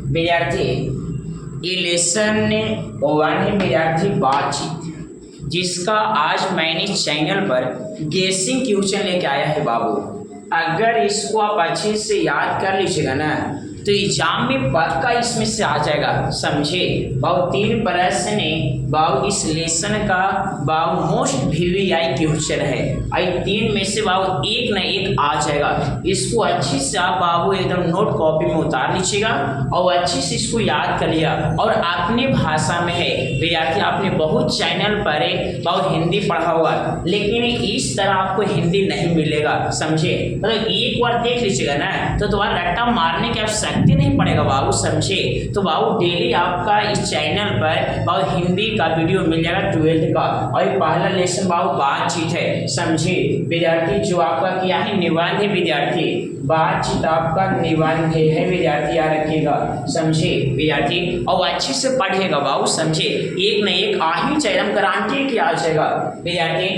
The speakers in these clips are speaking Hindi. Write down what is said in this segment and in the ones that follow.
विद्यार्थी ये लेसन वन है विद्यार्थी बातचीत, जिसका आज मैंने चैनल पर गेसिंग क्वेश्चन लेके आया है बाबू। अगर इसको आप अच्छे से याद कर लीजिएगा ना तो एग्जाम में पक्का इसमें से आ जाएगा, समझे बाबू। 3 प्रश्न बाबू इस लेसन का बाबू मोस्ट वीवीआई क्वेश्चन है। आई 3 में से बाबू एक न एक आ जाएगा। इसको अच्छे से आप बाबू एकदम नोट कॉपी में उतार लीजिएगा और अच्छे से इसको याद कर लिया। और अपने भाषा में है विद्यार्थी, आपने बहुत चैनल पर बाबू हिंदी पढ़ा हुआ, लेकिन इस तरह आपको हिंदी नहीं मिलेगा, समझे। मतलब एक बार देख लीजिएगा ना तो दोबारा रट्टा मारने की आवश्यकता नहीं पड़ेगा बाबू, समझे। तो बाबू डेली आपका इस चैनल पर बाबू हिंदी का वीडियो मिल जाएगा 12th का। और पहला लेसन बाबू बातचीत है, समझे विद्यार्थी। जो आपका क्या है निबंध है विद्यार्थी, बातचीत आपका निबंध है विद्यार्थी, याद रखिएगा, समझे विद्यार्थी। और अच्छे से पढ़ेगा बाबू, समझे। एक न एक आ ही चाहिए, हम गारंटी की आ जाएगा विद्यार्थी।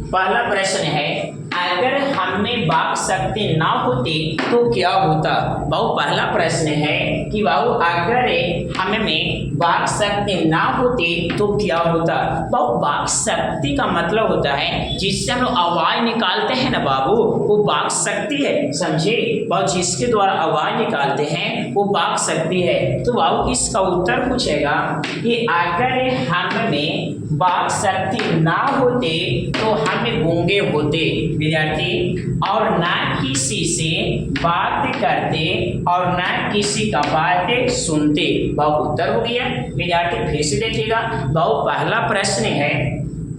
पहला प्रश्न है, अगर हमें वाक शक्ति ना होती तो क्या होता। बाबू पहला प्रश्न है कि बाबू अगर हमें वाक शक्ति ना होती तो क्या होता। बाबू वाक शक्ति का मतलब होता है जिससे हम लोग आवाज निकालते हैं ना बाबू, वो वाक शक्ति है, समझे बाबू। जिसके द्वारा आवाज निकालते हैं वो वाक शक्ति है। तो बाबू इसका उत्तर पूछेगा कि अगर हमें वाक शक्ति ना होते तो हमें गूंगे होते विद्यार्थी, और ना किसी से बात करते और ना किसी का बातें सुनते। बाबू उत्तर हो गया विद्यार्थी। फिर से देखिएगा बाबू, पहला प्रश्न है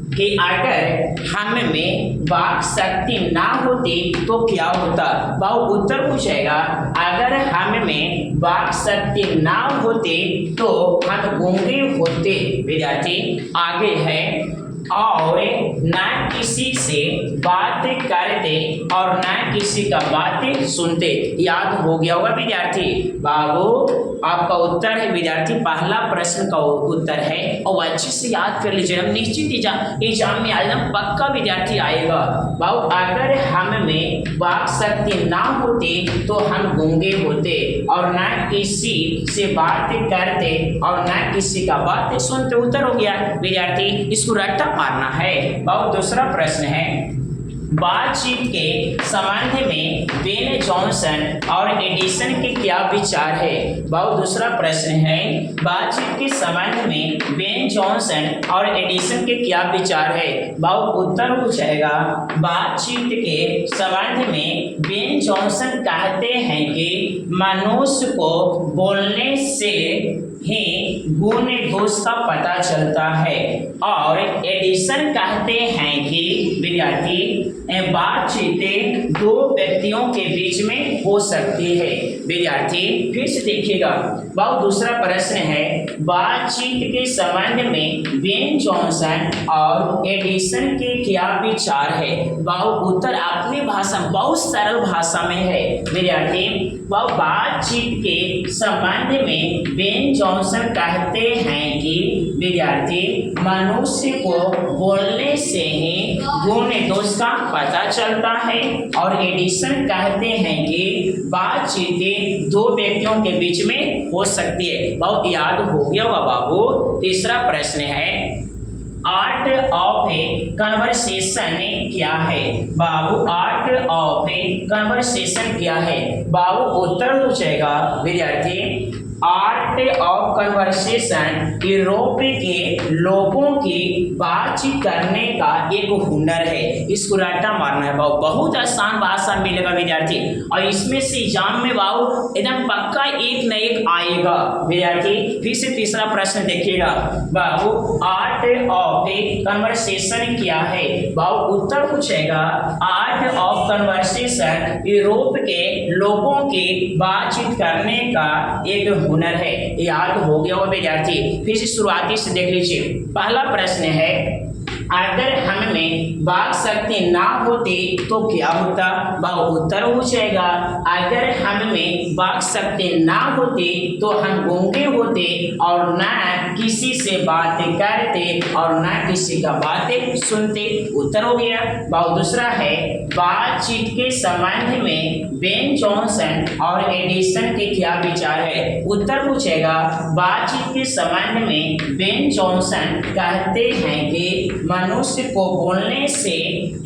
कि अगर हमें वाक शक्ति ना होती तो क्या होता। बाबू उत्तर पूछेगा अगर हमें वाक शक्ति ना होती तो हम गूंगे होते विद्यार्थी। आगे है, और ना किसी से बात करते और ना किसी का बातें सुनते। याद हो गया होगा विद्यार्थी। बाबू आपका उत्तर है विद्यार्थी, पहला प्रश्न का उत्तर है। और अच्छे से याद कर लीजिए, हम निश्चित एग्जाम में एकदम पक्का विद्यार्थी आएगा। बाबू अगर हमें वाक शक्ति ना होती तो हम गूंगे होते और ना किसी से बात करते और ना किसी का बात सुनते। उत्तर हो गया विद्यार्थी, इसको रट्टा मारना है। बाबू दूसरा प्रश्न है, बातचीत के संबंध में बेन जॉनसन और एडिसन के क्या विचार है। बाबू दूसरा प्रश्न है, बातचीत के संबंध में बेन जॉनसन और एडिसन के क्या विचार है। बाबू उत्तर हो जाएगा, बातचीत के संबंध में बेन जॉनसन कहते हैं कि मनुष्य को बोलने से ही गुण दोष का पता चलता है, और एडिसन कहते हैं कि विद्यार्थी बातचीत 2 व्यक्तियों के बीच में हो सकती है विद्यार्थी। फिर से देखिएगा बाबू दूसरा प्रश्न है, बातचीत के संबंध में बेन जॉनसन और एडिसन के क्या विचार है। बाबू उत्तर अपनी भाषा बहुत सरल भाषा में है विद्यार्थी। बाबू बातचीत के संबंध में बेन जॉनसन कहते हैं कि विद्यार्थी मनुष्य को बोलने से ही गुण दोष का पता चलता है, और एडिसन कहते हैं कि बातचीत 2 व्यक्तियों के बीच में हो सकती है। बाबू याद हो गया होगा बाबू। तीसरा प्रश्न है, आर्ट ऑफ ए कन्वर्सेशन क्या है। बाबू आर्ट ऑफ ए कन्वर्सेशन क्या है। बाबू उत्तर हो जाएगा विद्यार्थी, आर्ट ऑफ कन्वर्सेशन यूरोप के लोगों की बातचीत करने का एक हुनर है। इसको रट्टा मारना है बाबू, बहुत आसान भाषा मिलेगा विद्यार्थी। और इसमें से एग्जाम में बाबू एकदम पक्का एक न एक आएगा विद्यार्थी। फिर से तीसरा प्रश्न देखिएगा बाबू, आर्ट ऑफ ए कन्वर्सेशन क्या है। बाबू उत्तर पूछेगा, आर्ट ऑफ कन्वर्सेशन यूरोप के लोगों की बातचीत करने का एक हुनर है। याद हो गया होगा विद्यार्थी। फिर से शुरुआती से देख लीजिए। पहला प्रश्न है, अगर हम में वाक शक्ति ना होती तो क्या होता, वह उत्तर हो जाएगा। अगर हम में वाक शक्ति ना होती तो हम गूंगे होते और न किसी से बात करते और न किसी का बातें सुनते। उत्तर हो गया। वह दूसरा है, बातचीत के संबंध में बेन जॉनसन और एडिसन के क्या विचार है। उत्तर पूछेगा, बातचीत के संबंध में बेन जॉनसन कहते हैं कि मनुष्य को बोलने से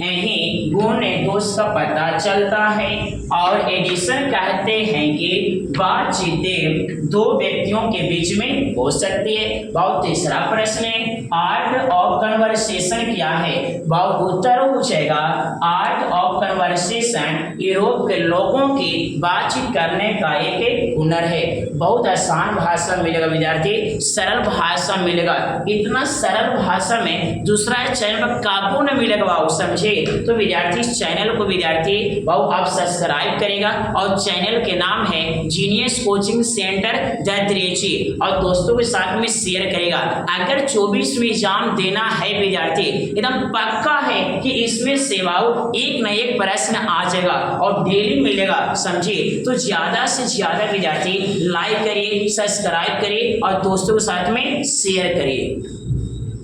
ही गुण दोष का पता चलता है और एडिसन कहते हैं कि बातचीत दो व्यक्तियों के बीच में हो सकती है। बहुत तीसरा प्रश्न है, आर्ट ऑफ कन्वर्सेशन क्या है। बहुत उत्तर पूछेगा, आर्ट ऑफ कन्वर्सेशन यूरोप के लोगों की बातचीत करने का एक हुनर है। बहुत आसान भाषा मिलेगा विद्यार्थी, सरल भाषा मिलेगा। इतना सरल भाषा में दूसरा चैनल पर काबू न मिलेगा बाबू, समझे। तो विद्यार्थी इस चैनल को विद्यार्थी बाबू आप सब्सक्राइब करेगा और चैनल के नाम है जीनियस कोचिंग सेंटर दत्रेची और दोस्तों के साथ में शेयर करेगा। अगर 24वीं एग्जाम देना है विद्यार्थी, एकदम पक्का है कि इसमें से बाबू एक न एक प्रश्न आ जाएगा और डेली मिलेगा, समझिए। तो ज्यादा से ज्यादा विद्यार्थी लाइक करिए, सब्सक्राइब करिए और दोस्तों के साथ में शेयर करिए।